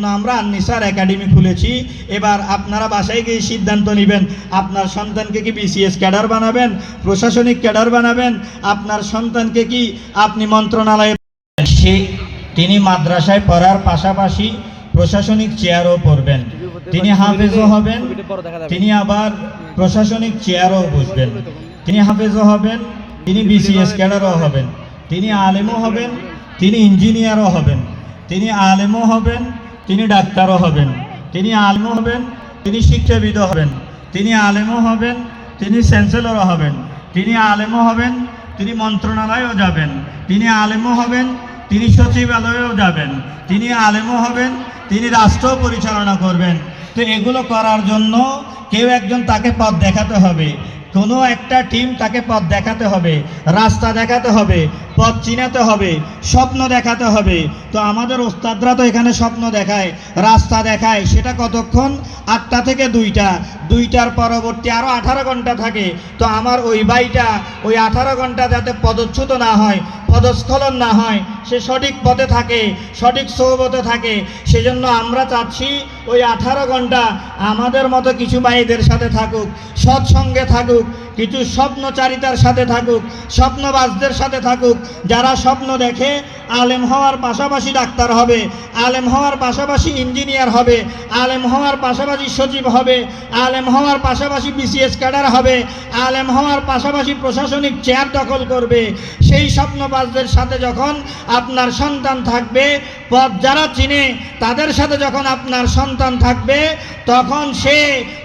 আমরা আননিসার একাডেমি খুলেছি। এবার আপনারা বাসায় গিয়ে সিদ্ধান্ত নেবেন আপনার সন্তানকে কি বিসিএস ক্যাডার বানাবেন, প্রশাসনিক ক্যাডার বানাবেন, আপনার সন্তানকে কি আপনি মন্ত্রণালয়ে তিনি মাদ্রাসায় পড়ার পাশাপাশি প্রশাসনিক চেয়ারও পড়বেন, তিনি হাফেজও হবেন, তিনি আবার প্রশাসনিক চেয়ারও বসবেন, তিনি হাফেজও হবেন, তিনি বিসিএস ক্যাডারও হবেন, তিনি আলেমও হবেন, তিনি ইঞ্জিনিয়ারও হবেন, তিনি আলেমও হবেন, তিনি ডাক্তারও হবেন, তিনি আলেমও হবেন, তিনি শিক্ষাবিদও হবেন, তিনি আলেমও হবেন, তিনি চ্যান্সেলরও হবেন, তিনি আলেমও হবেন, তিনি মন্ত্রণালয়েও যাবেন, তিনি আলেমও হবেন, তিনি সচিবালয়েও যাবেন, তিনি আলেমও হবেন, তিনি রাষ্ট্র পরিচালনা করবেন। তো এগুলো করার জন্য কেউ একজন তাকে পথ দেখাতে হবে, কোনো একটা টিম তাকে পথ দেখাতে হবে, রাস্তা দেখাতে হবে, পথ চিনাতে হবে, স্বপ্ন দেখাতে হবে। তো আমাদের ওস্তাদরা তো এখানে স্বপ্ন দেখায়, রাস্তা দেখায়, সেটা কতক্ষণ? 8টা থেকে 2টার পরবর্তী আরও 18 ঘন্টা থাকে। তো আমার ওই ভাইটা ওই 18 ঘন্টা যাতে পদচ্যুত না হয়, পদস্খলন না হয়, সে সঠিক পথে থাকে, সঠিক সোহবতে থাকে, সেজন্য আমরা চাচ্ছি ওই 18 ঘন্টা আমাদের মতো কিছু ভাইদের সাথে থাকুক, সৎসঙ্গে থাকুক, কিছু স্বপ্নচারিতার সাথে থাকুক, স্বপ্নবাজদের সাথে থাকুক, যারা স্বপ্ন দেখে আলেম হওয়ার পাশাপাশি ডাক্তার হবে, আলেম হওয়ার পাশাপাশি ইঞ্জিনিয়ার হবে, আলেম হওয়ার পাশাপাশি সচিব হবে, আলেম হওয়ার পাশাপাশি বিসিএস ক্যাডার হবে, আলেম হওয়ার পাশাপাশি প্রশাসনিক চেয়ার দখল করবে। সেই স্বপ্নবাজদের সাথে যখন আপনার সন্তান থাকবে, পথ যারা চিনে তাদের সাথে যখন আপনার সন্তান থাকবে, তখন সে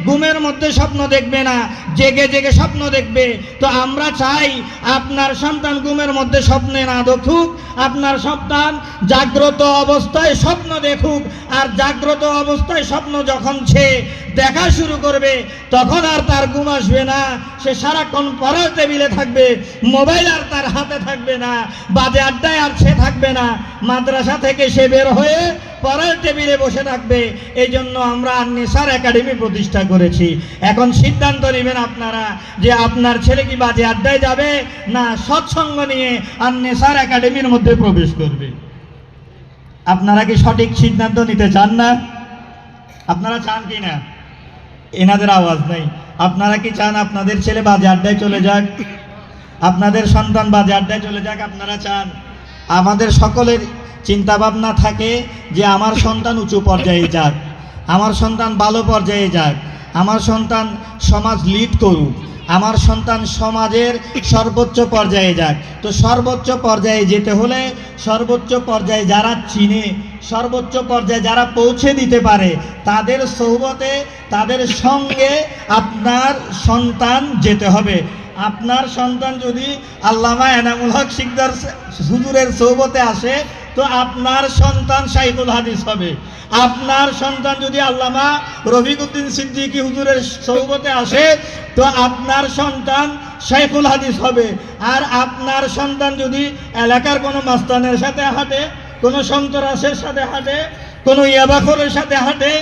ঘুমের মধ্যে স্বপ্ন দেখবে না, জেগে জেগে স্বপ্ন দেখবে। তো আমরা চাই আপনার সন্তান ঘুমের মধ্যে স্বপ্নে না দেখুক, আপনার সন্তান জাগ্রত অবস্থায় স্বপ্ন দেখুক। আর জাগ্রত অবস্থায় স্বপ্ন যখন সে দেখা শুরু করবে, তখন আর তার ঘুম আসবে না, সে সারাক্ষণ পড়ার টেবিলে থাকবে, মোবাইল আর তার হাতে থাকবে না, বাজে আড্ডায় আর সে থাকবে না, মাদ্রাসা থেকে সে বের হয়ে পড়ার টেবিলে বসে থাকবে। এই জন্য আমরা আননিসার একাডেমি প্রতিষ্ঠা করেছি। এখন সিদ্ধান্ত নেবেন আপনারা যে আপনার ছেলে কি বাজে আড্ডায় যাবে না সৎসঙ্গ নিয়ে আননিসার একাডেমির মধ্যে প্রবেশ করবে। আপনারা কি সঠিক সিদ্ধান্ত নিতে চান না? আপনারা চান কি না? এনাদের আওয়াজ নাই। আপনারা কি চান আপনাদের ছেলে বাজে আড্ডায় চলে যাক, আপনাদের সন্তান বাজে আড্ডায় চলে যাক? আপনারা চান? আমাদের সকলের চিন্তা ভাবনা থাকে যে আমার সন্তান উঁচু পর্যায়ে যাক, আমার সন্তান ভালো পর্যায়ে যাক, আমার সন্তান সমাজ লিড করুক, আমার সন্তান সমাজের সর্বোচ্চ পর্যায়ে যাক। তো সর্বোচ্চ পর্যায়ে যেতে হলে সর্বোচ্চ পর্যায়ে যারা চিনে, সর্বোচ্চ পর্যায়ে যারা পৌঁছে দিতে পারে, তাদের সোহবতে, তাদের সঙ্গে আপনার সন্তান যেতে হবে। আপনার সন্তান যদি আল্লামা এনামুল হক শিকদার হুজুরের সোহবতে আসে, তো আপনার সন্তান শাইখুল হাদিস হবে। আপনার সন্তান যদি আল্লামা রফিকুদ্দিন সিদ্দিকী হুজুরের সোহবতে আসে, তো আপনার সন্তান শাইখুল হাদিস হবে। আর আপনার সন্তান যদি এলাকার কোনো মাস্তানের সাথে হাঁটে, কোনো সন্ত্রাসের সাথে হাঁটে, কোনো ইয়াবাখোরের সাথে হাঁটে,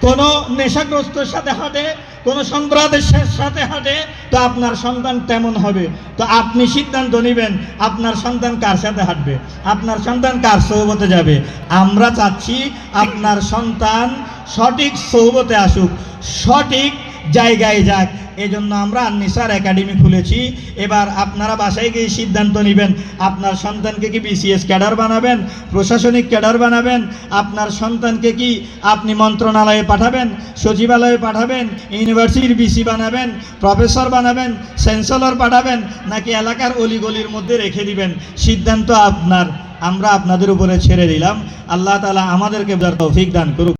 কোনো নেশাগ্রস্তর সাথে হাঁটে, কোনো সন্ত্রাসের সাথে হাঁটে, তো আপনার সন্তান তেমন হবে। তো আপনি সিদ্ধান্ত নেবেন আপনার সন্তান কার সাথে হাঁটবে, আপনার সন্তান কার সোহবতে যাবে। আমরা চাচ্ছি আপনার সন্তান সঠিক সোহবতে আসুক, সঠিক জায়গায় যাক। এজন্য আমরা আননিসার একাডেমি খুলেছি। এবার আপনারা বাসায় গিয়ে সিদ্ধান্ত নেবেন আপনার সন্তানকে কি বিসিএস ক্যাডার বানাবেন, প্রশাসনিক ক্যাডার বানাবেন, আপনার সন্তানকে কি আপনি মন্ত্রণালয়ে পাঠাবেন, সচিবালয়ে পাঠাবেন, ইউনিভার্সিটির বিসি বানাবেন, প্রফেসর বানাবেন, চ্যান্সেলর পাঠাবেন, নাকি এলাকার অলিগলির মধ্যে রেখে দিবেন। সিদ্ধান্ত আপনার, আমরা আপনাদের উপরে ছেড়ে দিলাম। আল্লাহ তাআলা আমাদেরকে তৌফিক দান করুক।